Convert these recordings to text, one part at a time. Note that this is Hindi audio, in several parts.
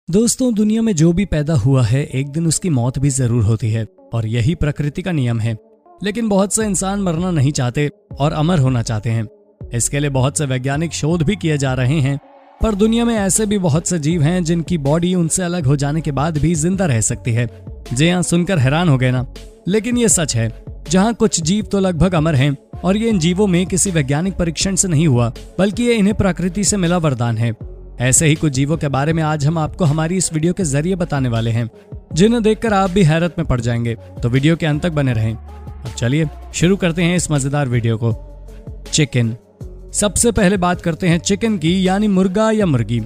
दोस्तों, दुनिया में जो भी पैदा हुआ है एक दिन उसकी मौत भी जरूर होती है और यही प्रकृति का नियम है। लेकिन बहुत से इंसान मरना नहीं चाहते और अमर होना चाहते हैं। इसके लिए बहुत से वैज्ञानिक शोध भी किए जा रहे हैं। पर दुनिया में ऐसे भी बहुत से जीव हैं जिनकी बॉडी उनसे अलग हो जाने के बाद भी जिंदा रह सकती है। जी हाँ, सुनकर हैरान हो गए ना? लेकिन ये सच है। जहाँ कुछ जीव तो लगभग अमर हैं और ये इन जीवों में किसी वैज्ञानिक परीक्षण से नहीं हुआ, बल्कि ये इन्हें प्रकृति से मिला वरदान है। ऐसे ही कुछ जीवों के बारे में आज हम आपको हमारी इस वीडियो के जरिए बताने वाले हैं, जिन्हें देखकर आप भी हैरत में पड़ जाएंगे। तो वीडियो के अंत तक बने रहें। अब चलिए शुरू करते हैं इस मजेदार वीडियो को। चिकन। सबसे पहले बात करते हैं चिकन की, यानी मुर्गा या मुर्गी।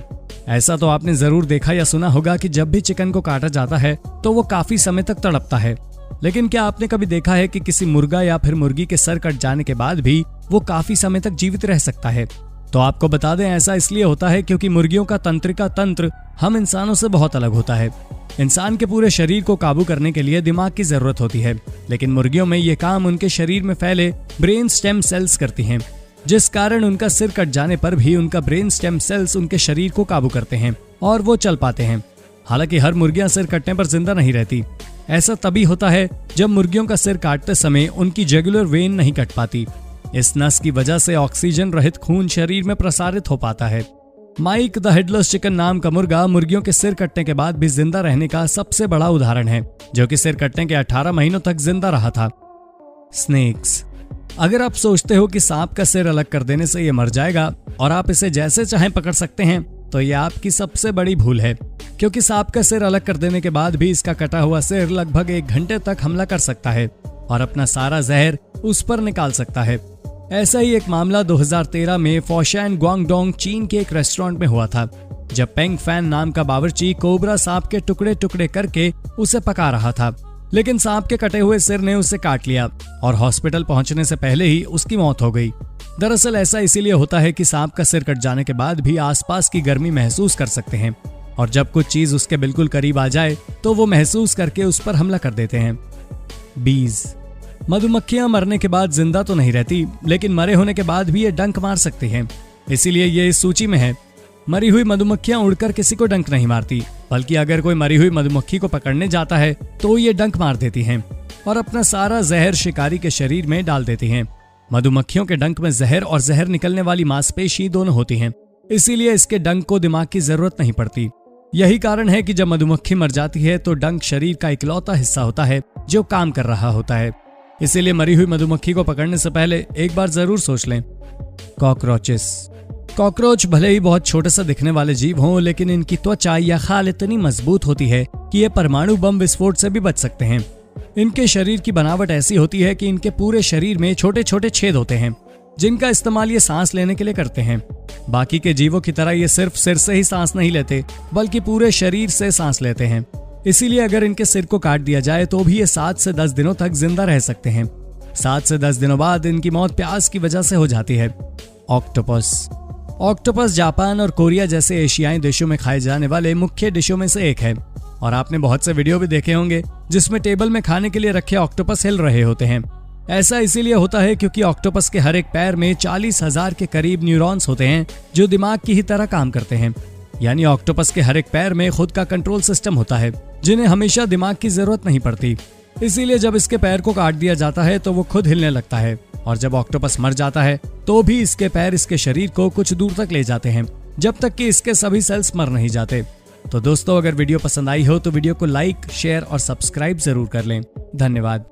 ऐसा तो आपने जरूर देखा या सुना होगा कि जब भी चिकन को काटा जाता है तो वो काफी समय तक तड़पता है। लेकिन क्या आपने कभी देखा है कि किसी मुर्गा या फिर मुर्गी के सर कट जाने के बाद भी वो काफी समय तक जीवित रह सकता है? तो आपको बता दें, ऐसा इसलिए होता है क्योंकि मुर्गियों का तंत्रिका तंत्र हम इंसानों से बहुत अलग होता है। इंसान के पूरे शरीर को काबू करने के लिए दिमाग की जरूरत होती है, लेकिन मुर्गियों में ये काम उनके शरीर में फैले ब्रेन स्टेम सेल्स करती हैं, जिस कारण उनका सिर कट जाने पर भी उनका ब्रेन स्टेम सेल्स उनके शरीर को काबू करते हैं और वो चल पाते हैं। हालांकि हर मुर्गियां सिर कटने पर जिंदा नहीं रहती। ऐसा तभी होता है जब मुर्गियों का सिर काटते समय उनकी जुगुलर वेन नहीं कट पाती। इस नस की वजह से ऑक्सीजन रहित खून शरीर में प्रसारित हो पाता है। माइक द हेडलेस चिकन नाम का मुर्गा मुर्गियों के सिर कटने के बाद भी जिंदा रहने का सबसे बड़ा उदाहरण है, जो कि सिर कटने के 18 महीनों तक जिंदा रहा था। स्नेक्स। अगर आप सोचते हो कि सांप का सिर अलग कर देने से ये मर जाएगा और आप इसे जैसे चाहें पकड़ सकते हैं, तो ये आपकी सबसे बड़ी भूल है, क्योंकि सांप का सिर अलग कर देने के बाद भी इसका कटा हुआ सिर लगभग 1 घंटे तक हमला कर सकता है और अपना सारा जहर उस पर निकाल सकता है। ऐसा ही एक मामला 2013 में फौशान ग्वांगडोंग, चीन के एक रेस्टोरेंट में हुआ था, जब पेंग फैन नाम का बावर्ची कोबरा सांप के टुकड़े टुकड़े करके उसे पका रहा था। लेकिन सांप के कटे हुए सिर ने उसे काट लिया और हॉस्पिटल पहुंचने से पहले ही उसकी मौत हो गई। दरअसल ऐसा इसीलिए होता है कि सांप का सिर कट जाने के बाद भी आसपास की गर्मी महसूस कर सकते हैं, और जब कुछ चीज उसके बिल्कुल करीब आ जाए तो वो महसूस करके उस पर हमला कर देते हैं। बीज। मधुमक्खियां मरने के बाद जिंदा तो नहीं रहती, लेकिन मरे होने के बाद भी ये डंक मार सकती हैं। इसीलिए ये इस सूची में है। मरी हुई मधुमक्खियां उड़कर किसी को डंक नहीं मारती, बल्कि अगर कोई मरी हुई मधुमक्खी को पकड़ने जाता है तो ये डंक मार देती हैं और अपना सारा जहर शिकारी के शरीर में डाल देती हैं। मधुमक्खियों के डंक में जहर और जहर निकलने वाली मांसपेशी दोनों होती हैं, इसीलिए इसके डंक को दिमाग की जरूरत नहीं पड़ती। यही कारण है कि जब मधुमक्खी मर जाती है तो डंक शरीर का इकलौता हिस्सा होता है जो काम कर रहा होता है। इसीलिए मरी हुई मधुमक्खी को पकड़ने से पहले एक बार जरूर सोच लें। कॉकरोचेस। कॉकरोच भले ही बहुत छोटे से दिखने वाले जीव हों, लेकिन इनकी त्वचा या खाल इतनी मजबूत होती है कि ये परमाणु बम विस्फोट से भी बच सकते हैं। इनके शरीर की बनावट ऐसी होती है कि इनके पूरे शरीर में छोटे छोटे छेद होते हैं, जिनका इस्तेमाल ये सांस लेने के लिए करते हैं। बाकी के जीवों की तरह ये सिर्फ सिर से ही सांस नहीं लेते, बल्कि पूरे शरीर से सांस लेते हैं। इसीलिए अगर इनके सिर को काट दिया जाए तो भी ये 7 से 10 दिनों तक जिंदा रह सकते हैं। 7 से 10 दिनों बाद इनकी मौत प्यास की वजह से हो जाती है। ऑक्टोपस। ऑक्टोपस जापान और कोरिया जैसे एशियाई देशों में खाए जाने वाले मुख्य डिशों में से एक है, और आपने बहुत से वीडियो भी देखे होंगे जिसमें टेबल में खाने के लिए रखे ऑक्टोपस हिल रहे होते हैं। ऐसा इसीलिए होता है क्योंकि ऑक्टोपस के हर एक पैर में 40,000 के करीब न्यूरॉन्स होते हैं जो दिमाग की ही तरह काम करते हैं। यानी ऑक्टोपस के हर एक पैर में खुद का कंट्रोल सिस्टम होता है, जिन्हें हमेशा दिमाग की जरूरत नहीं पड़ती। इसीलिए जब इसके पैर को काट दिया जाता है तो वो खुद हिलने लगता है, और जब ऑक्टोपस मर जाता है तो भी इसके पैर इसके शरीर को कुछ दूर तक ले जाते हैं, जब तक कि इसके सभी सेल्स मर नहीं जाते। तो दोस्तों, अगर वीडियो पसंद आई हो तो वीडियो को लाइक, शेयर और सब्सक्राइब जरूर कर लें। धन्यवाद।